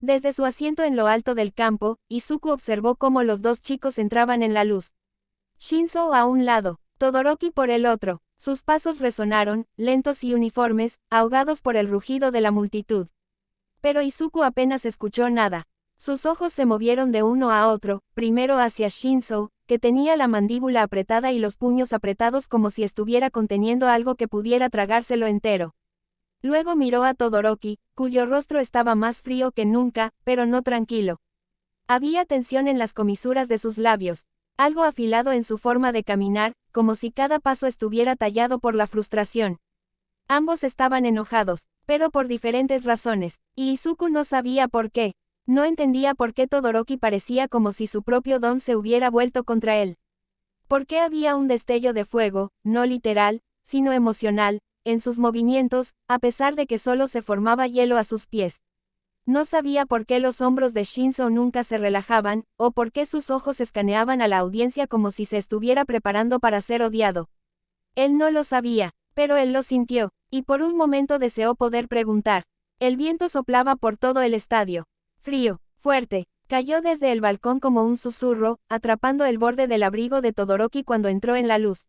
Desde su asiento en lo alto del campo, Izuku observó cómo los dos chicos entraban en la luz. Shinzo a un lado, Todoroki por el otro. Sus pasos resonaron, lentos y uniformes, ahogados por el rugido de la multitud. Pero Izuku apenas escuchó nada. Sus ojos se movieron de uno a otro, primero hacia Shinzo, que tenía la mandíbula apretada y los puños apretados como si estuviera conteniendo algo que pudiera tragárselo entero. Luego miró a Todoroki, cuyo rostro estaba más frío que nunca, pero no tranquilo. Había tensión en las comisuras de sus labios, algo afilado en su forma de caminar, como si cada paso estuviera tallado por la frustración. Ambos estaban enojados, pero por diferentes razones, y Izuku no sabía por qué. No entendía por qué Todoroki parecía como si su propio don se hubiera vuelto contra él. ¿Por qué había un destello de fuego, no literal, sino emocional, en sus movimientos, a pesar de que solo se formaba hielo a sus pies? No sabía por qué los hombros de Shinzo nunca se relajaban, o por qué sus ojos escaneaban a la audiencia como si se estuviera preparando para ser odiado. Él no lo sabía, pero él lo sintió, y por un momento deseó poder preguntar. El viento soplaba por todo el estadio. Frío, fuerte, cayó desde el balcón como un susurro, atrapando el borde del abrigo de Todoroki cuando entró en la luz.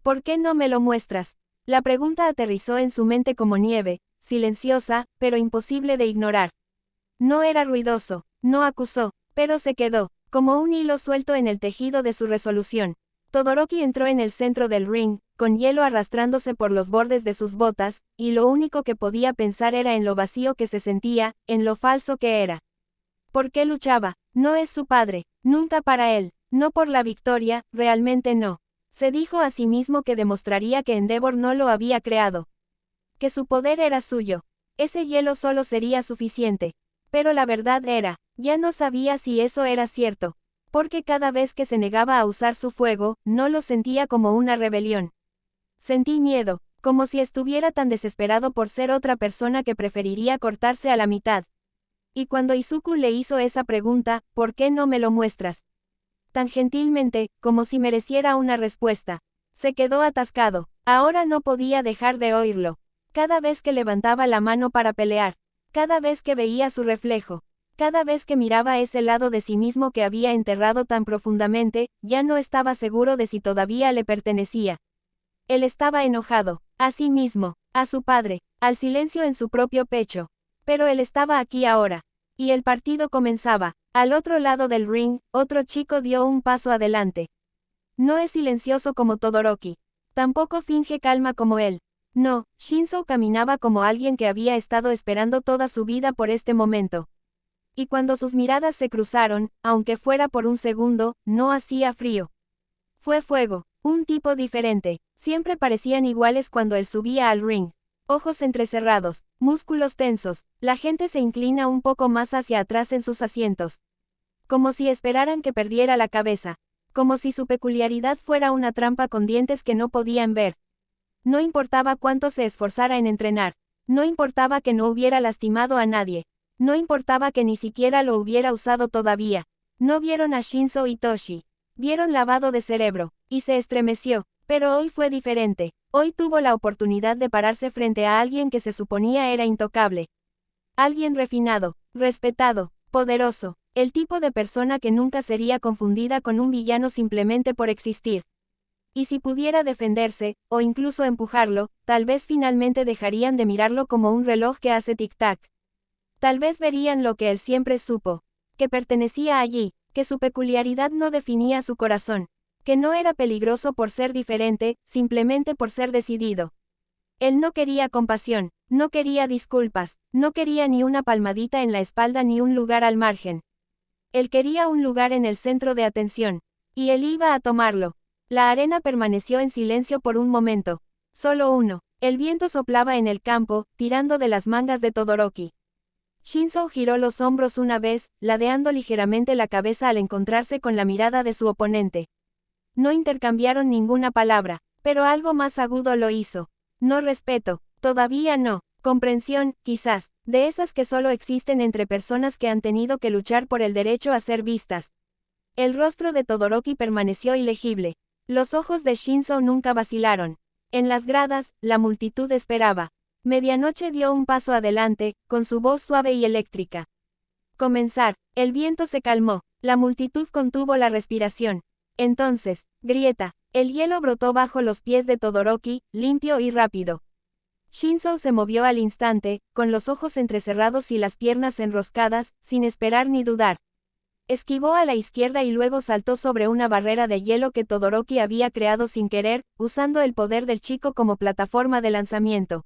¿Por qué no me lo muestras? La pregunta aterrizó en su mente como nieve, silenciosa, pero imposible de ignorar. No era ruidoso, no acusó, pero se quedó, como un hilo suelto en el tejido de su resolución. Todoroki entró en el centro del ring, con hielo arrastrándose por los bordes de sus botas, y lo único que podía pensar era en lo vacío que se sentía, en lo falso que era. ¿Por qué luchaba? No es su padre, nunca para él, no por la victoria, realmente no. Se dijo a sí mismo que demostraría que Endeavor no lo había creado. Que su poder era suyo. Ese hielo solo sería suficiente. Pero la verdad era, ya no sabía si eso era cierto. Porque cada vez que se negaba a usar su fuego, no lo sentía como una rebelión. Sentí miedo, como si estuviera tan desesperado por ser otra persona que preferiría cortarse a la mitad. Y cuando Izuku le hizo esa pregunta, ¿por qué no me lo muestras? Tan gentilmente, como si mereciera una respuesta. Se quedó atascado. Ahora no podía dejar de oírlo. Cada vez que levantaba la mano para pelear. Cada vez que veía su reflejo. Cada vez que miraba ese lado de sí mismo que había enterrado tan profundamente, ya no estaba seguro de si todavía le pertenecía. Él estaba enojado, a sí mismo, a su padre, al silencio en su propio pecho. Pero él estaba aquí ahora. Y el partido comenzaba. Al otro lado del ring, otro chico dio un paso adelante. No es silencioso como Todoroki. Tampoco finge calma como él. No, Shinzo caminaba como alguien que había estado esperando toda su vida por este momento. Y cuando sus miradas se cruzaron, aunque fuera por un segundo, no hacía frío. Fue fuego, un tipo diferente. Siempre parecían iguales cuando él subía al ring. Ojos entrecerrados, músculos tensos, la gente se inclina un poco más hacia atrás en sus asientos. Como si esperaran que perdiera la cabeza. Como si su peculiaridad fuera una trampa con dientes que no podían ver. No importaba cuánto se esforzara en entrenar. No importaba que no hubiera lastimado a nadie. No importaba que ni siquiera lo hubiera usado todavía. No vieron a Shinzo Itoshi. Vieron lavado de cerebro, y se estremeció. Pero hoy fue diferente. Hoy tuvo la oportunidad de pararse frente a alguien que se suponía era intocable. Alguien refinado, respetado, poderoso. El tipo de persona que nunca sería confundida con un villano simplemente por existir. Y si pudiera defenderse, o incluso empujarlo, tal vez finalmente dejarían de mirarlo como un reloj que hace tic-tac. Tal vez verían lo que él siempre supo. Que pertenecía allí, que su peculiaridad no definía su corazón. Que no era peligroso por ser diferente, simplemente por ser decidido. Él no quería compasión, no quería disculpas, no quería ni una palmadita en la espalda ni un lugar al margen. Él quería un lugar en el centro de atención. Y él iba a tomarlo. La arena permaneció en silencio por un momento. Solo uno. El viento soplaba en el campo, tirando de las mangas de Todoroki. Shinzo giró los hombros una vez, ladeando ligeramente la cabeza al encontrarse con la mirada de su oponente. No intercambiaron ninguna palabra, pero algo más agudo lo hizo. No respeto, todavía no. Comprensión, quizás, de esas que solo existen entre personas que han tenido que luchar por el derecho a ser vistas. El rostro de Todoroki permaneció ilegible. Los ojos de Shinzo nunca vacilaron. En las gradas, la multitud esperaba. Medianoche dio un paso adelante, con su voz suave y eléctrica. Comenzar. El viento se calmó. La multitud contuvo la respiración. Entonces, grieta. El hielo brotó bajo los pies de Todoroki, limpio y rápido. Shinzo se movió al instante, con los ojos entrecerrados y las piernas enroscadas, sin esperar ni dudar. Esquivó a la izquierda y luego saltó sobre una barrera de hielo que Todoroki había creado sin querer, usando el poder del chico como plataforma de lanzamiento.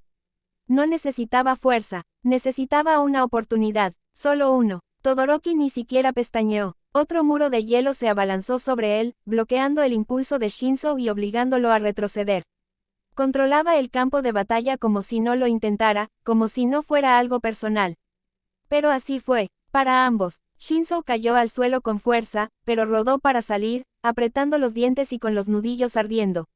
No necesitaba fuerza, necesitaba una oportunidad, solo uno. Todoroki ni siquiera pestañeó. Otro muro de hielo se abalanzó sobre él, bloqueando el impulso de Shinzo y obligándolo a retroceder. Controlaba el campo de batalla como si no lo intentara, como si no fuera algo personal. Pero así fue, para ambos. Shinzo cayó al suelo con fuerza, pero rodó para salir, apretando los dientes y con los nudillos ardiendo.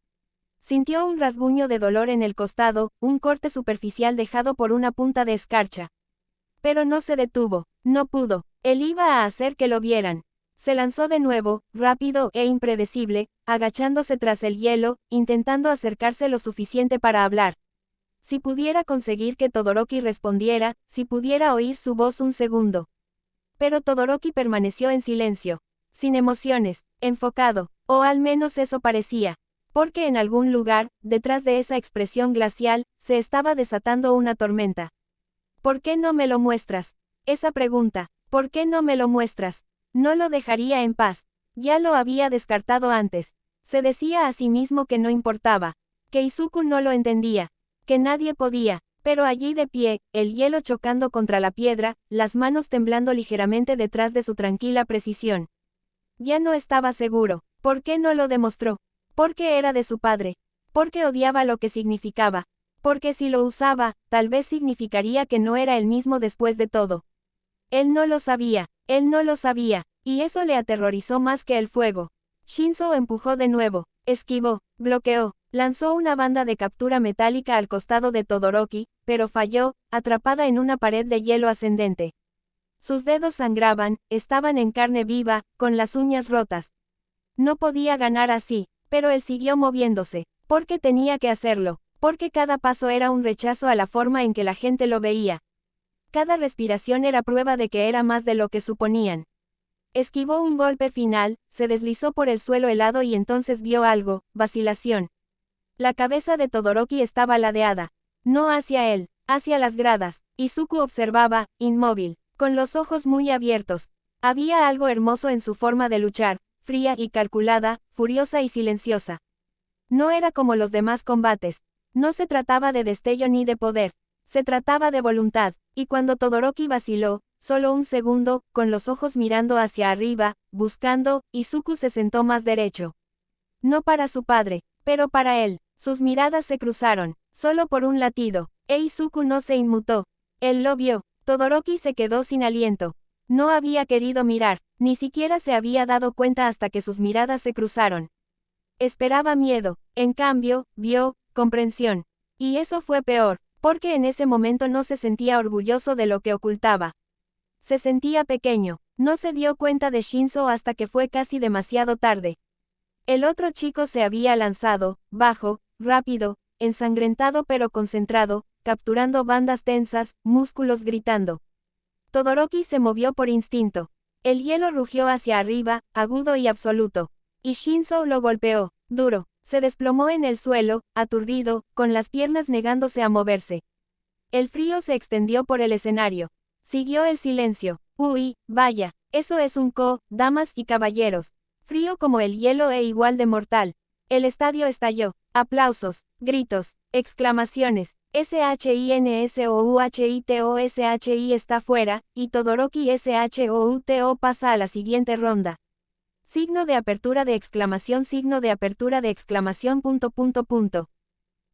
Sintió un rasguño de dolor en el costado, un corte superficial dejado por una punta de escarcha. Pero no se detuvo, no pudo, él iba a hacer que lo vieran. Se lanzó de nuevo, rápido e impredecible, agachándose tras el hielo, intentando acercarse lo suficiente para hablar. Si pudiera conseguir que Todoroki respondiera, si pudiera oír su voz un segundo. Pero Todoroki permaneció en silencio, sin emociones, enfocado, o al menos eso parecía. Porque en algún lugar, detrás de esa expresión glacial, se estaba desatando una tormenta. ¿Por qué no me lo muestras? Esa pregunta, ¿por qué no me lo muestras? No lo dejaría en paz. Ya lo había descartado antes. Se decía a sí mismo que no importaba. Que Izuku no lo entendía. Que nadie podía. Pero allí de pie, el hielo chocando contra la piedra, las manos temblando ligeramente detrás de su tranquila precisión. Ya no estaba seguro. ¿Por qué no lo demostró? Porque era de su padre. Porque odiaba lo que significaba. Porque si lo usaba, tal vez significaría que no era el mismo después de todo. Él no lo sabía, y eso le aterrorizó más que el fuego. Shinzo empujó de nuevo, esquivó, bloqueó, lanzó una banda de captura metálica al costado de Todoroki, pero falló, atrapada en una pared de hielo ascendente. Sus dedos sangraban, estaban en carne viva, con las uñas rotas. No podía ganar así, pero él siguió moviéndose, porque tenía que hacerlo, porque cada paso era un rechazo a la forma en que la gente lo veía. Cada respiración era prueba de que era más de lo que suponían. Esquivó un golpe final, se deslizó por el suelo helado y entonces vio algo, vacilación. La cabeza de Todoroki estaba ladeada. No hacia él, hacia las gradas. Izuku observaba, inmóvil, con los ojos muy abiertos. Había algo hermoso en su forma de luchar, fría y calculada, furiosa y silenciosa. No era como los demás combates. No se trataba de destello ni de poder. Se trataba de voluntad. Y cuando Todoroki vaciló, solo un segundo, con los ojos mirando hacia arriba, buscando, Izuku se sentó más derecho. No para su padre, pero para él. Sus miradas se cruzaron, solo por un latido. Izuku no se inmutó. Él lo vio. Todoroki se quedó sin aliento. No había querido mirar, ni siquiera se había dado cuenta hasta que sus miradas se cruzaron. Esperaba miedo, en cambio, vio, comprensión. Y eso fue peor. Porque en ese momento no se sentía orgulloso de lo que ocultaba. Se sentía pequeño, no se dio cuenta de Shinzo hasta que fue casi demasiado tarde. El otro chico se había lanzado, bajo, rápido, ensangrentado pero concentrado, capturando bandas tensas, músculos gritando. Todoroki se movió por instinto. El hielo rugió hacia arriba, agudo y absoluto. Y Shinzo lo golpeó, duro. Se desplomó en el suelo, aturdido, con las piernas negándose a moverse. El frío se extendió por el escenario. Siguió el silencio. Uy, vaya, eso es un damas y caballeros. Frío como el hielo e igual de mortal. El estadio estalló. Aplausos, gritos, exclamaciones. SHINSOUHITOSHI está fuera, y Todoroki SHOUTO pasa a la siguiente ronda. Signo de apertura de exclamación, signo de apertura de exclamación.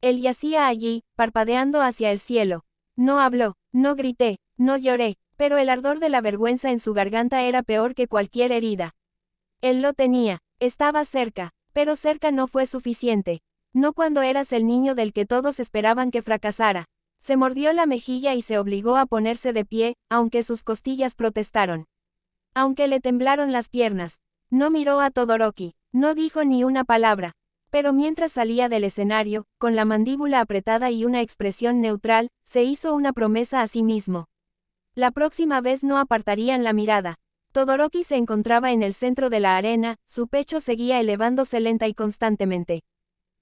Él yacía allí, parpadeando hacia el cielo. No habló, no grité, no lloré, pero el ardor de la vergüenza en su garganta era peor que cualquier herida. Él lo tenía, estaba cerca, pero cerca no fue suficiente. No cuando eras el niño del que todos esperaban que fracasara. Se mordió la mejilla y se obligó a ponerse de pie, aunque sus costillas protestaron. Aunque le temblaron las piernas. No miró a Todoroki, no dijo ni una palabra. Pero mientras salía del escenario, con la mandíbula apretada y una expresión neutral, se hizo una promesa a sí mismo. La próxima vez no apartarían la mirada. Todoroki se encontraba en el centro de la arena, su pecho seguía elevándose lenta y constantemente.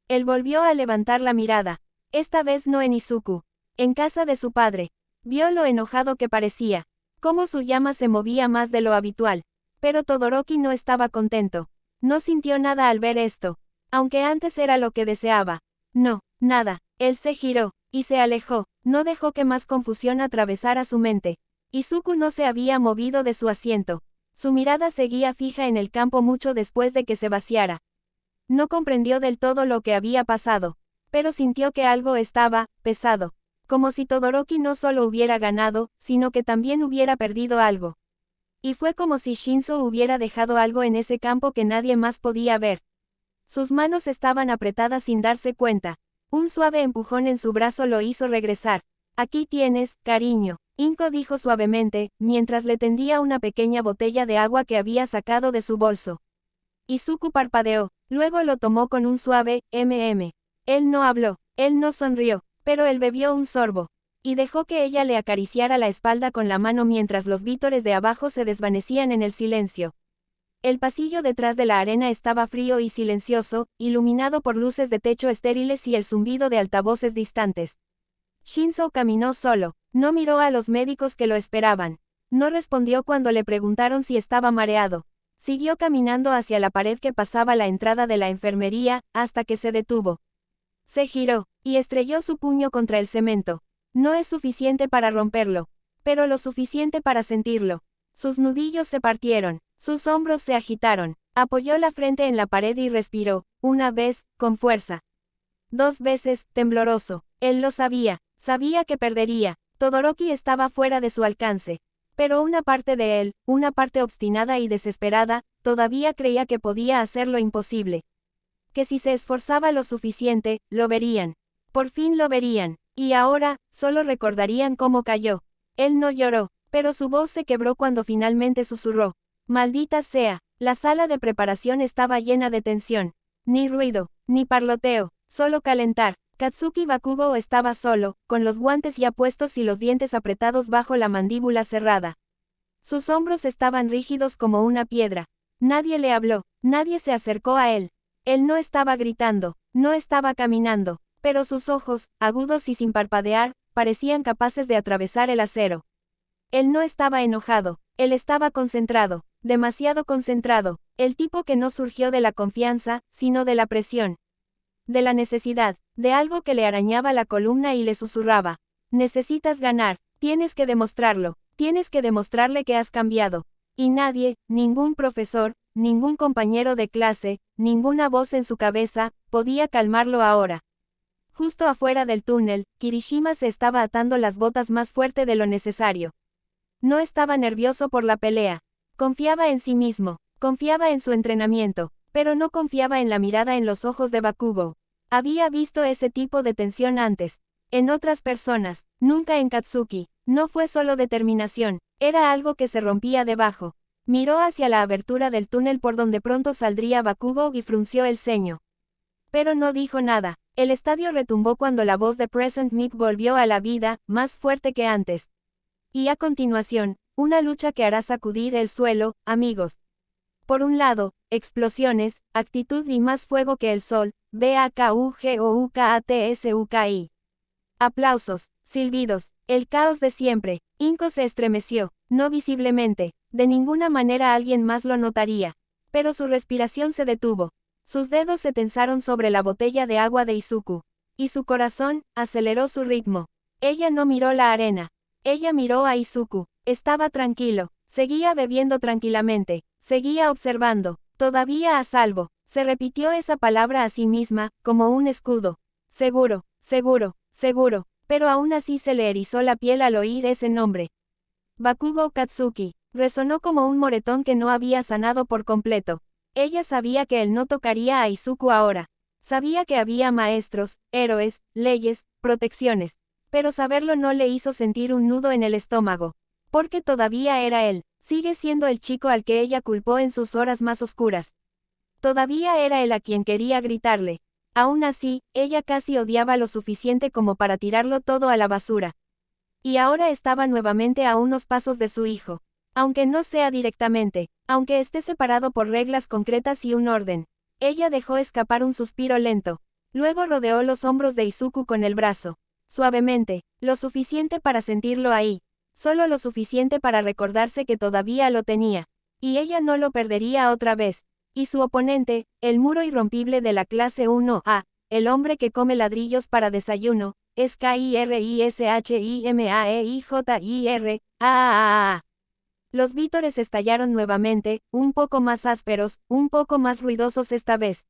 Él volvió a levantar la mirada. Esta vez no en Izuku. En casa de su padre. Vio lo enojado que parecía. Cómo su llama se movía más de lo habitual. Pero Todoroki no estaba contento. No sintió nada al ver esto. Aunque antes era lo que deseaba. No, nada. Él se giró, y se alejó. No dejó que más confusión atravesara su mente. Izuku no se había movido de su asiento. Su mirada seguía fija en el campo mucho después de que se vaciara. No comprendió del todo lo que había pasado, pero sintió que algo estaba pesado. Como si Todoroki no solo hubiera ganado, sino que también hubiera perdido algo. Y fue como si Shinzo hubiera dejado algo en ese campo que nadie más podía ver. Sus manos estaban apretadas sin darse cuenta. Un suave empujón en su brazo lo hizo regresar. Aquí tienes, cariño. Inko dijo suavemente, mientras le tendía una pequeña botella de agua que había sacado de su bolso. Izuku parpadeó, luego lo tomó con un suave, Él no habló, él no sonrió, pero él bebió un sorbo. Y dejó que ella le acariciara la espalda con la mano mientras los vítores de abajo se desvanecían en el silencio. El pasillo detrás de la arena estaba frío y silencioso, iluminado por luces de techo estériles y el zumbido de altavoces distantes. Shinzo caminó solo, no miró a los médicos que lo esperaban. No respondió cuando le preguntaron si estaba mareado. Siguió caminando hacia la pared que pasaba la entrada de la enfermería, hasta que se detuvo. Se giró, y estrelló su puño contra el cemento. No es suficiente para romperlo, pero lo suficiente para sentirlo. Sus nudillos se partieron, sus hombros se agitaron, apoyó la frente en la pared y respiró, una vez, con fuerza. 2 veces, tembloroso. Él lo sabía, sabía que perdería. Todoroki estaba fuera de su alcance. Pero una parte de él, una parte obstinada y desesperada, todavía creía que podía hacer lo imposible. Que si se esforzaba lo suficiente, lo verían. Por fin lo verían. Y ahora, solo recordarían cómo cayó. Él no lloró, pero su voz se quebró cuando finalmente susurró. Maldita sea, la sala de preparación estaba llena de tensión. Ni ruido, ni parloteo, solo calentar. Katsuki Bakugo estaba solo, con los guantes ya puestos y los dientes apretados bajo la mandíbula cerrada. Sus hombros estaban rígidos como una piedra. Nadie le habló, nadie se acercó a él. Él no estaba gritando, no estaba caminando, pero sus ojos, agudos y sin parpadear, parecían capaces de atravesar el acero. Él no estaba enojado, él estaba concentrado, demasiado concentrado, el tipo que no surgió de la confianza, sino de la presión. De la necesidad, de algo que le arañaba la columna y le susurraba. Necesitas ganar, tienes que demostrarlo, tienes que demostrarle que has cambiado. Y nadie, ningún profesor, ningún compañero de clase, ninguna voz en su cabeza, podía calmarlo ahora. Justo afuera del túnel, Kirishima se estaba atando las botas más fuerte de lo necesario. No estaba nervioso por la pelea. Confiaba en sí mismo, confiaba en su entrenamiento, pero no confiaba en la mirada en los ojos de Bakugo. Había visto ese tipo de tensión antes. En otras personas, nunca en Katsuki. No fue solo determinación, era algo que se rompía debajo. Miró hacia la abertura del túnel por donde pronto saldría Bakugo y frunció el ceño. Pero no dijo nada. El estadio retumbó cuando la voz de Present Mic volvió a la vida, más fuerte que antes. Y a continuación, una lucha que hará sacudir el suelo, amigos. Por un lado, explosiones, actitud y más fuego que el sol, BAKUGOUKATSUKI. Aplausos, silbidos, el caos de siempre. Inko se estremeció, no visiblemente, de ninguna manera alguien más lo notaría. Pero su respiración se detuvo. Sus dedos se tensaron sobre la botella de agua de Izuku. Y su corazón, aceleró su ritmo. Ella no miró la arena. Ella miró a Izuku. Estaba tranquilo, seguía bebiendo tranquilamente, seguía observando, todavía a salvo. Se repitió esa palabra a sí misma, como un escudo. Seguro, seguro, seguro, pero aún así se le erizó la piel al oír ese nombre. Bakugo Katsuki. Resonó como un moretón que no había sanado por completo. Ella sabía que él no tocaría a Izuku ahora. Sabía que había maestros, héroes, leyes, protecciones. Pero saberlo no le hizo sentir un nudo en el estómago. Porque todavía era él, sigue siendo el chico al que ella culpó en sus horas más oscuras. Todavía era él a quien quería gritarle. Aún así, ella casi odiaba lo suficiente como para tirarlo todo a la basura. Y ahora estaba nuevamente a unos pasos de su hijo. Aunque no sea directamente, aunque esté separado por reglas concretas y un orden. Ella dejó escapar un suspiro lento. Luego rodeó los hombros de Izuku con el brazo. Suavemente, lo suficiente para sentirlo ahí. Solo lo suficiente para recordarse que todavía lo tenía. Y ella no lo perdería otra vez. Y su oponente, el muro irrompible de la clase 1A, el hombre que come ladrillos para desayuno, es Kirishima. Los vítores estallaron nuevamente, un poco más ásperos, un poco más ruidosos esta vez.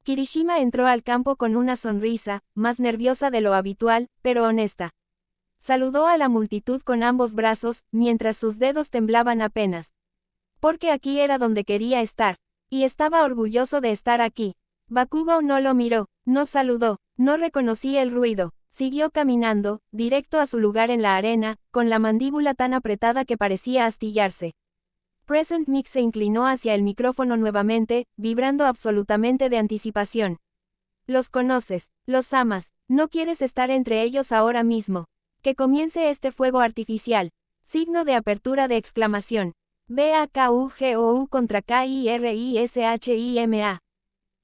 Kirishima entró al campo con una sonrisa, más nerviosa de lo habitual, pero honesta. Saludó a la multitud con ambos brazos, mientras sus dedos temblaban apenas. Porque aquí era donde quería estar. Y estaba orgulloso de estar aquí. Bakugou no lo miró, no saludó, no reconocía el ruido. Siguió caminando, directo a su lugar en la arena, con la mandíbula tan apretada que parecía astillarse. Present Mix se inclinó hacia el micrófono nuevamente, vibrando absolutamente de anticipación. Los conoces, los amas, no quieres estar entre ellos ahora mismo. Que comience este fuego artificial. Signo de apertura de exclamación. BAKUGOU contra KIRISHIMA.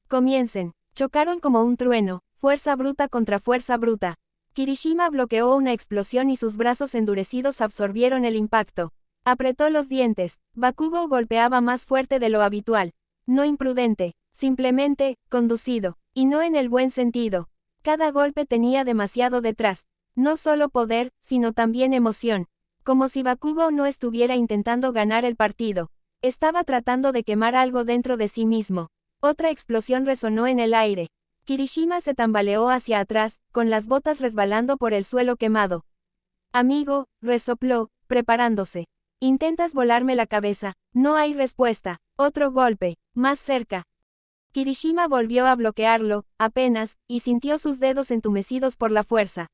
Comiencen. Chocaron como un trueno, fuerza bruta contra fuerza bruta. Kirishima bloqueó una explosión y sus brazos endurecidos absorbieron el impacto. Apretó los dientes. Bakugou golpeaba más fuerte de lo habitual. No imprudente, simplemente, conducido. Y no en el buen sentido. Cada golpe tenía demasiado detrás. No solo poder, sino también emoción. Como si Bakugou no estuviera intentando ganar el partido. Estaba tratando de quemar algo dentro de sí mismo. Otra explosión resonó en el aire. Kirishima se tambaleó hacia atrás, con las botas resbalando por el suelo quemado. Amigo, resopló, preparándose. Intentas volarme la cabeza. No hay respuesta. Otro golpe, más cerca. Kirishima volvió a bloquearlo, apenas, y sintió sus dedos entumecidos por la fuerza.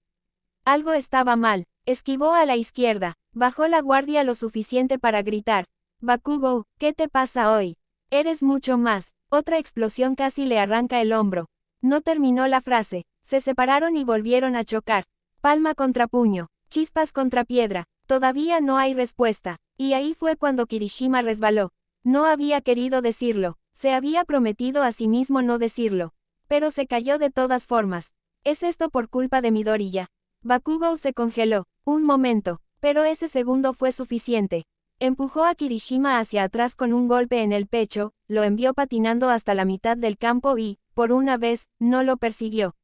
Algo estaba mal. Esquivó a la izquierda. Bajó la guardia lo suficiente para gritar. Bakugou, ¿qué te pasa hoy? Eres mucho más. Otra explosión casi le arranca el hombro. No terminó la frase. Se separaron y volvieron a chocar. Palma contra puño. Chispas contra piedra. Todavía no hay respuesta. Y ahí fue cuando Kirishima resbaló. No había querido decirlo. Se había prometido a sí mismo no decirlo. Pero se cayó de todas formas. ¿Es esto por culpa de Midoriya? Bakugou se congeló. Un momento. Pero ese segundo fue suficiente. Empujó a Kirishima hacia atrás con un golpe en el pecho, lo envió patinando hasta la mitad del campo y, por una vez, no lo persiguió.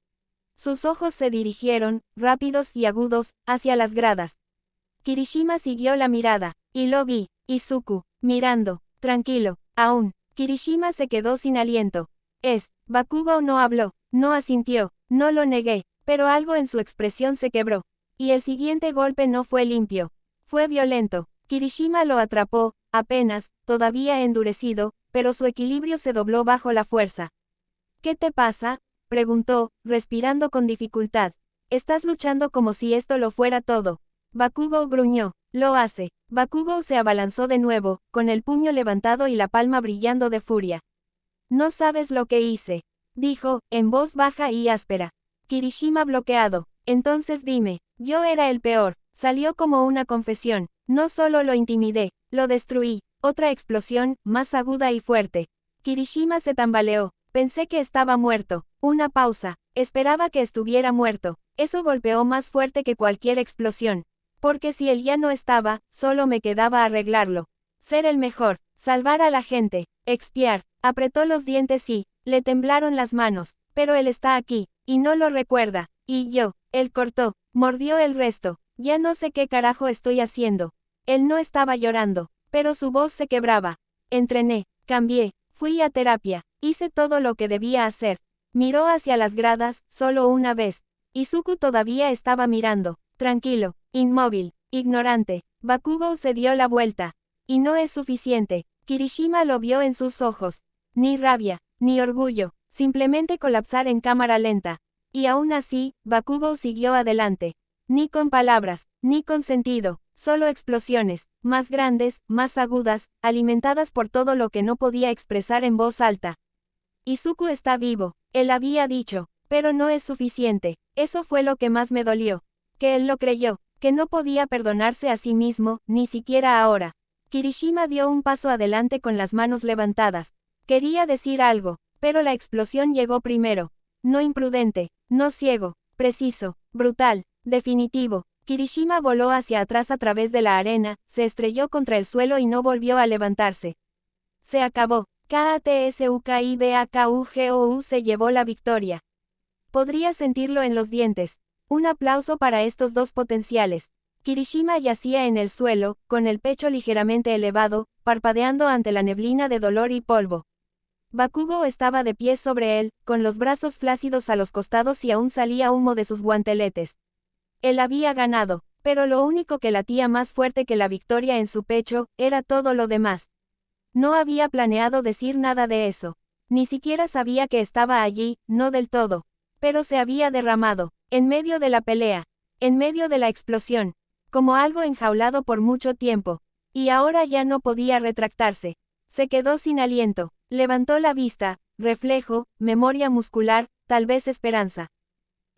Sus ojos se dirigieron, rápidos y agudos, hacia las gradas. Kirishima siguió la mirada, y lo vi, Izuku, mirando, tranquilo, aún. Kirishima se quedó sin aliento. Bakugou no habló, no asintió, no lo negué, pero algo en su expresión se quebró. Y el siguiente golpe no fue limpio. Fue violento. Kirishima lo atrapó, apenas, todavía endurecido, pero su equilibrio se dobló bajo la fuerza. ¿Qué te pasa? Preguntó, respirando con dificultad. Estás luchando como si esto lo fuera todo. Bakugou gruñó. Lo hace. Bakugou se abalanzó de nuevo, con el puño levantado y la palma brillando de furia. No sabes lo que hice, dijo, en voz baja y áspera. Kirishima bloqueado. Entonces dime, yo era el peor. Salió como una confesión. No solo lo intimidé, lo destruí. Otra explosión, más aguda y fuerte. Kirishima se tambaleó. Pensé que estaba muerto. Una pausa. Esperaba que estuviera muerto. Eso golpeó más fuerte que cualquier explosión. Porque si él ya no estaba, solo me quedaba arreglarlo. Ser el mejor. Salvar a la gente. Expiar. Apretó los dientes y, le temblaron las manos. Pero él está aquí, y no lo recuerda. Y yo, él cortó, mordió el resto. Ya no sé qué carajo estoy haciendo. Él no estaba llorando, pero su voz se quebraba. Entrené, cambié, fui a terapia, hice todo lo que debía hacer. Miró hacia las gradas, solo una vez. Izuku todavía estaba mirando, tranquilo, inmóvil, ignorante. Bakugou se dio la vuelta. Y no es suficiente. Kirishima lo vio en sus ojos. Ni rabia, ni orgullo, simplemente colapsar en cámara lenta. Y aún así, Bakugou siguió adelante. Ni con palabras, ni con sentido, solo explosiones, más grandes, más agudas, alimentadas por todo lo que no podía expresar en voz alta. Izuku está vivo, él había dicho, pero no es suficiente. Eso fue lo que más me dolió. Que él lo creyó, que no podía perdonarse a sí mismo, ni siquiera ahora. Kirishima dio un paso adelante con las manos levantadas. Quería decir algo, pero la explosión llegó primero. No imprudente, no ciego, preciso, brutal, definitivo. Kirishima voló hacia atrás a través de la arena, se estrelló contra el suelo y no volvió a levantarse. Se acabó. KATSUKIBAKUGOU se llevó la victoria. Podría sentirlo en los dientes. Un aplauso para estos dos potenciales. Kirishima yacía en el suelo, con el pecho ligeramente elevado, parpadeando ante la neblina de dolor y polvo. Bakugo estaba de pie sobre él, con los brazos flácidos a los costados y aún salía humo de sus guanteletes. Él había ganado, pero lo único que latía más fuerte que la victoria en su pecho, era todo lo demás. No había planeado decir nada de eso. Ni siquiera sabía que estaba allí, no del todo. Pero se había derramado, en medio de la pelea, en medio de la explosión, como algo enjaulado por mucho tiempo. Y ahora ya no podía retractarse. Se quedó sin aliento, levantó la vista, reflejo, memoria muscular, tal vez esperanza.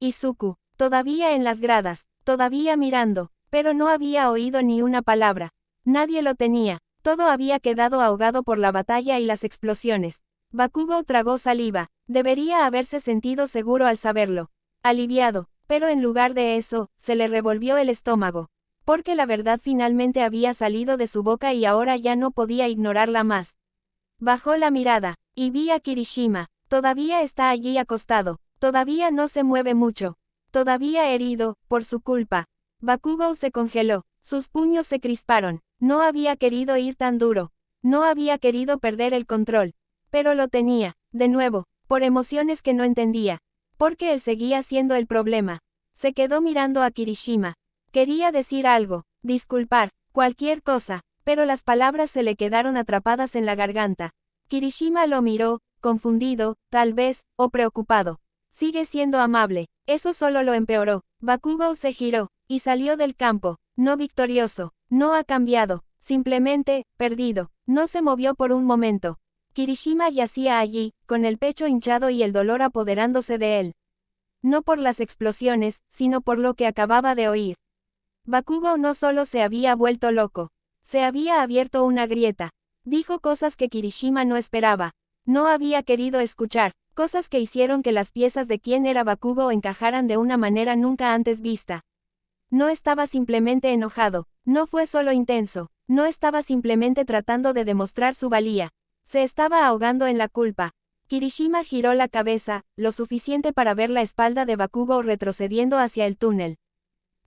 Izuku, todavía en las gradas, todavía mirando, pero no había oído ni una palabra. Nadie lo tenía. Todo había quedado ahogado por la batalla y las explosiones. Bakugo tragó saliva. Debería haberse sentido seguro al saberlo. Aliviado, pero en lugar de eso, se le revolvió el estómago. Porque la verdad finalmente había salido de su boca y ahora ya no podía ignorarla más. Bajó la mirada, y vi a Kirishima. Todavía está allí acostado. Todavía no se mueve mucho. Todavía herido, por su culpa. Bakugo se congeló. Sus puños se crisparon. No había querido ir tan duro. No había querido perder el control. Pero lo tenía, de nuevo, por emociones que no entendía. Porque él seguía siendo el problema. Se quedó mirando a Kirishima. Quería decir algo, disculpar, cualquier cosa, pero las palabras se le quedaron atrapadas en la garganta. Kirishima lo miró, confundido, tal vez, o preocupado. Sigue siendo amable. Eso solo lo empeoró. Bakugo se giró, y salió del campo, no victorioso. No ha cambiado, simplemente, perdido. No se movió por un momento. Kirishima yacía allí, con el pecho hinchado y el dolor apoderándose de él. No por las explosiones, sino por lo que acababa de oír. Bakugo no solo se había vuelto loco, se había abierto una grieta. Dijo cosas que Kirishima no esperaba. No había querido escuchar, cosas que hicieron que las piezas de quién era Bakugo encajaran de una manera nunca antes vista. No estaba simplemente enojado, no fue solo intenso, no estaba simplemente tratando de demostrar su valía. Se estaba ahogando en la culpa. Kirishima giró la cabeza, lo suficiente para ver la espalda de Bakugo retrocediendo hacia el túnel.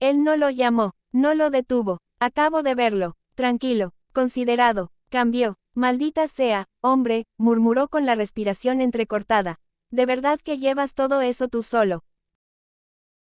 Él no lo llamó, no lo detuvo. Acabo de verlo, tranquilo, considerado, cambió. Maldita sea, hombre, murmuró con la respiración entrecortada. ¿De verdad que llevas todo eso tú solo?